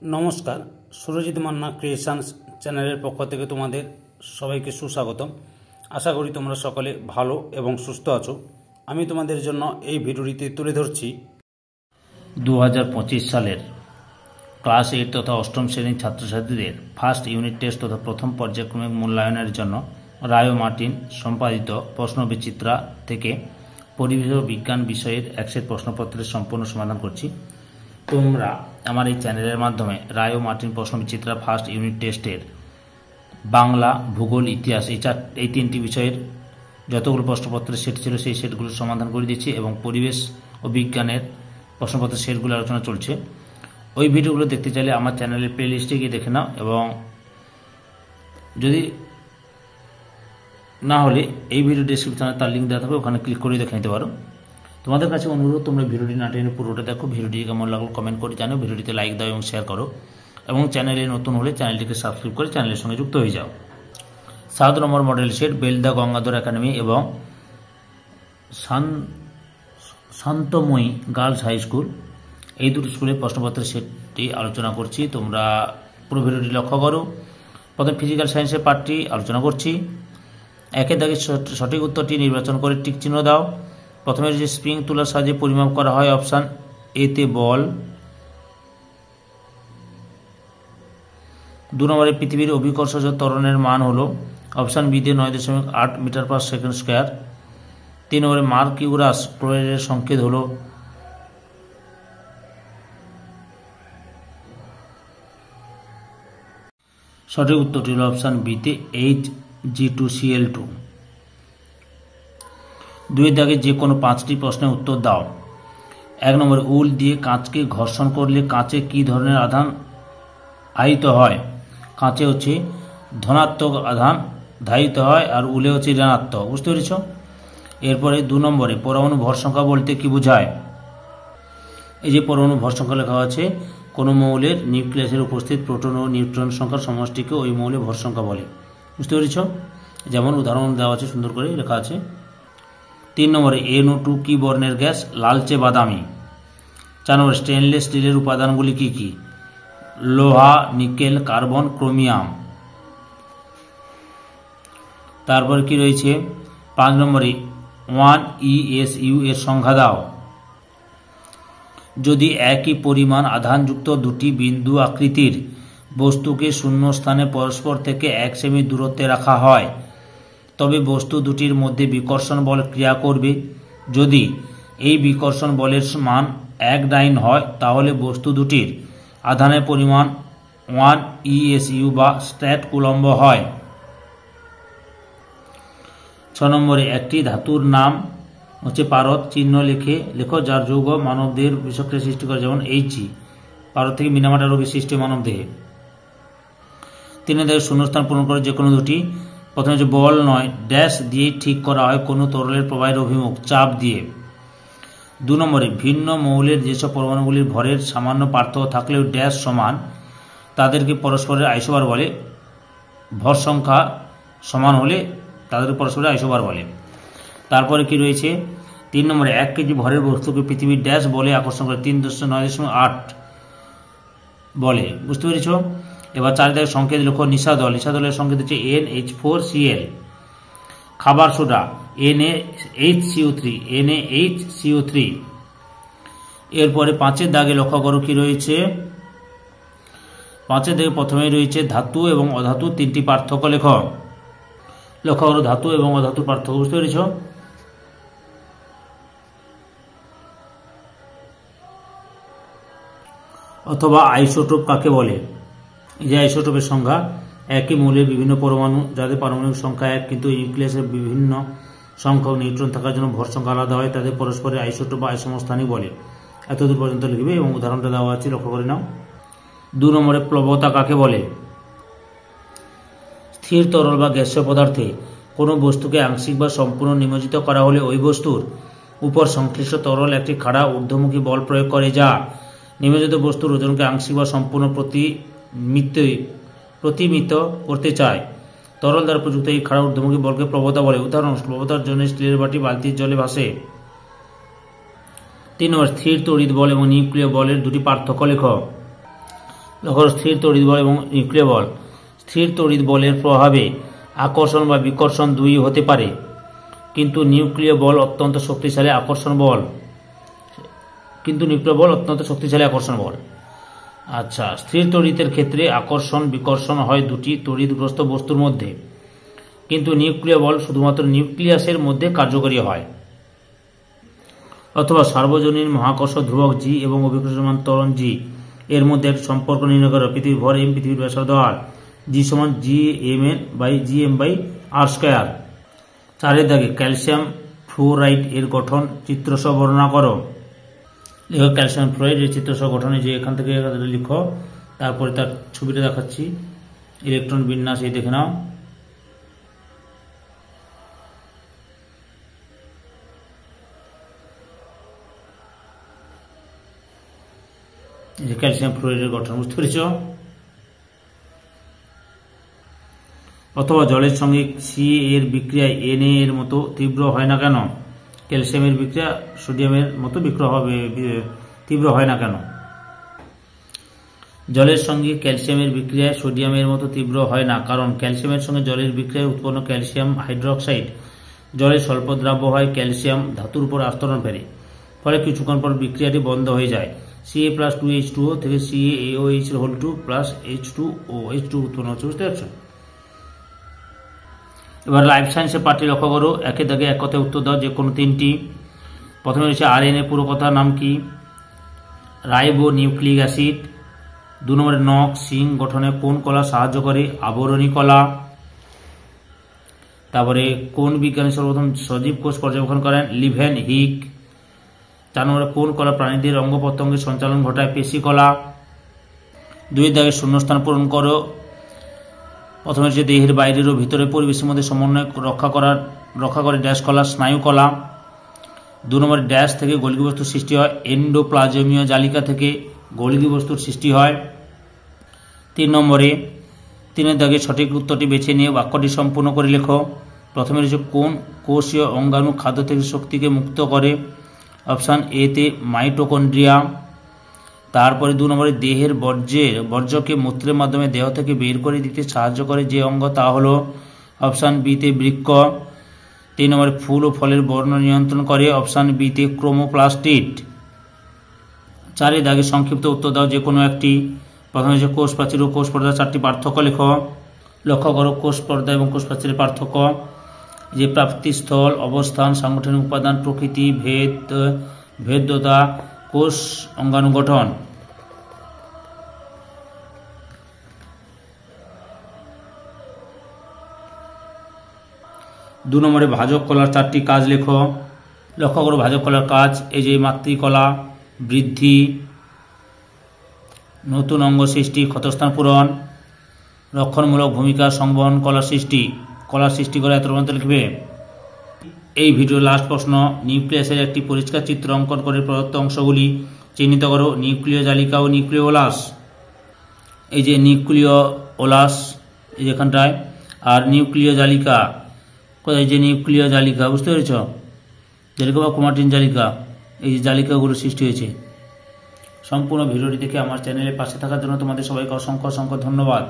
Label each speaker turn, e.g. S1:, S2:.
S1: নমস্কার, সুরজিৎ মান্না ক্রিয়েশনস চ্যানেলের পক্ষ থেকে তোমাদের সবাইকে সুস্বাগতম। আশা করি তোমরা সকলে ভালো এবং সুস্থ আছো। আমি তোমাদের জন্য এই ভিডিওটিতে তুলে ধরছি 2025 সালের ক্লাস 8 তথা অষ্টম শ্রেণীর ছাত্রছাত্রীদের ফার্স্ট ইউনিট টেস্ট তথা প্রথম পর্যায়ক্রমিক মূল্যায়নের জন্য রায় ও মার্টিন সম্পাদিত প্রশ্নবিচিত্রা থেকে পরিবেশ ও বিজ্ঞান বিষয়ের এক সেট প্রশ্নপত্রের সম্পূর্ণ সমাধান করছি। তোমরা আমার এই চ্যানেলের মাধ্যমে রায় ও মার্টিন প্রশ্নবিচিত্রা ফার্স্ট ইউনিট টেস্টের বাংলা, ভূগোল, ইতিহাস এই তিনটি বিষয়ের যতগুলো প্রশ্নপত্রের সেট ছিল সেই সেটগুলোর সমাধান করে দিচ্ছি এবং পরিবেশ ও বিজ্ঞানের প্রশ্নপত্রের সেটগুলো আলোচনা চলছে। ওই ভিডিওগুলো দেখতে চাইলে আমার চ্যানেলের প্লে লিস্টে গিয়ে দেখে নাও, এবং যদি না হলে এই ভিডিও ডেসক্রিপশনে তার লিঙ্ক দেওয়া থাকবে, ওখানে ক্লিক করে দেখে নিতে পারো। তোমাদের কাছে অনুরোধ, তোমরা ভিডিওটি না টেনে পুরোটা দেখো। ভিডিওটি কেমন লাগলো কমেন্ট করে জানাও, ভিডিওটিতে লাইক দাও এবং শেয়ার করো, এবং চ্যানেলে নতুন হলে চ্যানেলটিকে সাবস্ক্রাইব করে চ্যানেলের সঙ্গে যুক্ত হয়ে যাও। 7 নম্বর model set Belda Gangadhar academy এবং শান্তময়ী গার্লস হাই স্কুল, এই দুটি স্কুলের প্রশ্নপত্রের সেটটি আলোচনা করছি। তোমরা পুরো ভিডিওটি লক্ষ্য করো। প্রথম ফিজিক্যাল সায়েন্সের পার্টটি আলোচনা করছি। একের দাগে সঠিক উত্তরটি নির্বাচন করে টিক চিহ্ন দাও। প্রথমে যে স্প্রিং তুলার সাহায্যে পরিমাপ করা হয়, অপশান এতে বল। 2 নম্বরে পৃথিবীর অভিকর্ষজ ত্বরণের মান হলো, অপশান বিতে 9.8 মিটার পার সেকেন্ড স্কোয়ার। 3 নম্বরে মার্কিউরাস ক্লোরাইডের সংকেত হলো, সঠিক উত্তরটি হল অপশান বিতে Hg2Cl2। 2 দাগে যে কোনো 5টি প্রশ্নের উত্তর দাও। 1 নম্বরে উল দিয়ে কাঁচকে ঘর্ষণ করলে কাঁচে কি ধরনের আধান আহিত হয়? কাঁচে হচ্ছে ধনাত্মক আধান ধারিত হয়, আর উলে হচ্ছে ঋণাত্মক। বুঝতে পেরেছ? এরপরে 2 নম্বরে পরমাণু ভর সংখ্যা বলতে কি বোঝায়? এই যে পরমাণু ভর সংখ্যা লেখা আছে, কোনো মৌলের নিউক্লিয়াসের উপস্থিত প্রোটন ও নিউট্রন সংখ্যার সমষ্টিকে ওই মৌলের ভর সংখ্যা বলে। বুঝতে পেরেছ? যেমন উদাহরণ দেওয়া আছে, সুন্দর করে লেখা আছে। 3 নম্বরে NO2 কি বর্ণের গ্যাস? লালচে বাদামি। 4 নম্বরে স্টেনলেস স্টিলের উপাদানগুলি কি কি? লোহা, নিকেল, কার্বন, ক্রোমিয়াম। তারপরে কি রয়েছে? 5 নম্বরে 1eSu এর সংখ্যা দাও। যদি একই পরিমাণ আধানযুক্ত দুটি বিন্দু আকৃতির বস্তুকে শূন্য স্থানে পরস্পর থেকে 1 সেমি দূরত্বে রাখা হয়, তবে বস্তু দুটির মধ্যে বিকর্ষণ বল ক্রিয়া করবে। যদি এই বিকর্ষণ বলের মান 1 ডাইন হয়, তাহলে বস্তু দুটির আধানের পরিমাণ 1eSu বা স্ট্যাট কুলম্ব হয়। 6 নম্বরে একটি ধাতুর নাম হচ্ছে পারদ। চিহ্ন লেখো যার যৌগ মানবদেহের বিষক্রিয়া সৃষ্টি করে, যেমন Hg। পারদ থেকে মিনামাটা রোগের সৃষ্টি মানবদেহে। 3 দাগে শূন্যস্থান পূরণ করে যে কোনো দুটি। প্রথমে যে বল নয় ড্যাশ দিয়ে ঠিক করা হয় কোনো তরলের প্রবাহের অভিমুখ, চাপ দিয়ে। 2 নম্বরে ভিন্ন মৌলের যেসব পরমাণুগুলির ভরের সামান্য পার্থক্য থাকলেও ড্যাশ সমান, তাদেরকে পরস্পরের আইসোবার বলে। ভর সংখ্যা সমান হলে তাদের পরস্পরের আইসোবার বলে। তারপরে কি রয়েছে? 3 নম্বরে 1 কেজি ভরের বস্তুকে পৃথিবীর ড্যাশ বলে আকর্ষণ করে? 3.9.8 বলে। বুঝতে পেরেছ? এবার 4 দাগে সংকেত লেখো নিশাদল। নিশাদলের সংকেত হচ্ছে NH4Cl। খাবার সোডা NaHCO3। এরপরে 5 দাগে লক্ষ্য করো কি রয়েছে? 5 দাগে প্রথমে রয়েছে ধাতু এবং অধাতু 3টি পার্থক্য লেখো। লক্ষ্য করো ধাতু এবং অধাতুর পার্থক্য। বুঝতে পেরেছ? অথবা আইসোটোপ কাকে বলে? এই যে আইসোটোপের সংখ্যা, একই মৌলের বিভিন্ন পরমাণু যাদের পারমাণবিক সংখ্যা 1 কিন্তু নিউক্লিয়াসের বিভিন্ন সংখ্যক নিউট্রন থাকার জন্য ভর সংখ্যা আলাদা হয়, তাদের পরস্পরের আইসোটোপ বা আইসমস্থানিক বলে। এতদূর পর্যন্ত লিখবে এবং উদাহরণটা দেওয়া আছে, লক্ষ্য করে নাও। 2 নম্বরে প্লবতা কাকে বলে? স্থির তরল বা গ্যাসীয় পদার্থে কোনো বস্তুকে আংশিক বা সম্পূর্ণ নিমজ্জিত করা হলে ওই বস্তুর উপর সংশ্লিষ্ট তরল একটি খাড়া ঊর্ধ্বমুখী বল প্রয়োগ করে, যা নিমজ্জিত বস্তুর ওজনকে আংশিক বা সম্পূর্ণ প্রতিমিত করতে চায়। তরল দ্বারা প্রযুক্ত এই খাড়া ঊর্ধ্বমুখী বলকে প্লবতা বলে। উদাহরণ, প্লবতার জন্য স্টিলের বাটি বালতির জলে ভাসে। 3 নম্বর স্থির তড়িৎ বল এবং নিউক্লিয় বলের দুটি পার্থক্য লেখো। লক্ষ্য করো স্থির তড়িৎ বল এবং নিউক্লিয় বল। স্থির তড়িৎ বলের প্রভাবে আকর্ষণ বা বিকর্ষণ দুই হতে পারে, কিন্তু নিউক্লিয় বল অত্যন্ত শক্তিশালী আকর্ষণ বল। আচ্ছা, স্থির তড়িতের ক্ষেত্রে আকর্ষণ বিকর্ষণ হয় দুটি তড়িৎগ্রস্ত বস্তুর মধ্যে, কিন্তু নিউক্লিয় বল শুধুমাত্র নিউক্লিয়াসের মধ্যে কার্যকরী হয়। অথবা সার্বজনীন মহাকর্ষ ধ্রুবক জি এবং অভিকর্ষমান ত্বরণ জি এর মধ্যে একটি সম্পর্ক নির্ণয় করো। পৃথিবীর ভর এম, পৃথিবীর ব্যাসার্ধ আর, জি সমান GM/r²। 4 দাগে ক্যালসিয়াম ফ্লুরাইড এর গঠন চিত্রসহ বর্ণনা করো। লেখো ক্যালসিয়াম ফ্লুরাইড এর চিত্রসহ গঠনে, যে এখান থেকে লিখো, তারপরে তার ছবিটা দেখাচ্ছি। ইলেকট্রন বিন্যাস এই দেখে নাও। যে ক্যালসিয়াম ফ্লুরাইডের গঠন বুঝতে পেরেছ। অথবা জলের সঙ্গে Ca এর বিক্রিয়ায় Na এর মতো তীব্র হয় না কেন? ক্যালসিয়ামের বিক্রিয়া সোডিয়ামের মতো তীব্র হয় না কেন? জলের সঙ্গে ক্যালসিয়ামের বিক্রিয়ায় সোডিয়ামের মতো তীব্র হয় না, কারণ ক্যালসিয়ামের সঙ্গে জলের বিক্রিয়ায় উৎপন্ন ক্যালসিয়াম হাইড্রোক্সাইড জলে স্বল্পদ্রাব্য হয়, ক্যালসিয়াম ধাতুর উপর আস্তরণ ফেলে, ফলে কিছুক্ষণ পর বিক্রিয়াটি বন্ধ হয়ে যায়। Ca+2H2O থেকে CaOH2+H2O উৎপন্ন হচ্ছে, বুঝতে পারছো? এবার লাইফ সায়েন্সের পার্টি লক্ষ্য করো। একে দাগে এক কথায় উত্তর দাও, যে কোনো তিনটি। প্রথমে হচ্ছে RNA পুরো কথার নাম কি? Ribo nucleic acid. 2 নম্বরে নখ সিং গঠনে কোন কলা সাহায্য করে? আবরণী কলা। তারপরে কোন বিজ্ঞানী সর্বপ্রথম সজীব কোষ পর্যবেক্ষণ করেন? লিভেন হিক। 4 নম্বরে কোন কলা প্রাণীদের অঙ্গ প্রত্যঙ্গের সঞ্চালন ঘটায়? পেশি কলা। 2 দাগে শূন্যস্থান পূরণ করো। প্রথমে হচ্ছে দেহের বাইরের ও ভিতরে পরিবেশের মধ্যে সমন্বয় রক্ষা করে ড্যাশ কলা? স্নায়ু কলা। 2 নম্বরে ড্যাশ থেকে গোলগী বস্তুর সৃষ্টি হয়? এন্ডোপ্লাজমীয় জালিকা থেকে গোলগী বস্তুর সৃষ্টি হয়। 3 নম্বরে 3 দাগে সঠিক উত্তরটি বেছে নিয়ে বাক্যটি সম্পূর্ণ করে লেখো। প্রথমে রয়েছে কোন কোষীয় অঙ্গাণু খাদ্য থেকে শক্তিকে মুক্ত করে? অপশান এ তে মাইটোকন্ড্রিয়া। তারপরে 2 নম্বরে দেহের বর্জ্যকে মূত্রের মাধ্যমে দেহ থেকে বের করে দিতে সাহায্য করে যে অঙ্গ, তা হলো? অপশান বি তে বৃক্ক। 3 নম্বরে ফুল ও ফলের বর্ণ নিয়ন্ত্রণ করে? অপশান বি তে ক্রোমোপ্লাস্টিড। 4 দাগে সংক্ষিপ্ত উত্তর দাও, যে কোনো একটি। প্রথমে হচ্ছে কোষ প্রাচীর ও কোষ পর্দার 4টি পার্থক্য লেখো। লক্ষ্য করো কোষ পর্দা এবং কোষ প্রাচীরের পার্থক্য। যে প্রাপ্তিস্থল, অবস্থান, সাংগঠনিক উপাদান, প্রকৃতি, ভেদ্যতা, কোষ অঙ্গাণু গঠন। 2 নম্বরে ভাজক কলার 4টি কাজ লেখো। লক্ষ্য করো ভাজক কলার কাজ, এই যে মাতৃকলা, বৃদ্ধি, নতুন অঙ্গ সৃষ্টি, ক্ষতস্থান পূরণ, রক্ষণমূলক ভূমিকা, সংবহন, কলার সৃষ্টি করে এত পর্যন্ত লিখবে। এই ভিডিওর লাস্ট প্রশ্ন, নিউক্লিয়াসের একটি পরিষ্কার চিত্র অঙ্কন করে প্রদত্ত অংশগুলি চিহ্নিত করো। নিউক্লিয় জালিকা ও নিউক্লিওলাস। এই যে নিউক্লিওলাস এই যেখানটায়, আর নিউক্লিয় জালিকা, এই যে নিউক্লিয় জালিকা, বুঝতে পেরেছ? জালিকা বা ক্রোমাটিন জালিকা, এই যে জালিকাগুলো সৃষ্টি হয়েছে। সম্পূর্ণ ভিডিওটি দেখে আমার চ্যানেলের পাশে থাকার জন্য তোমাদের সবাইকে অসংখ্য ধন্যবাদ।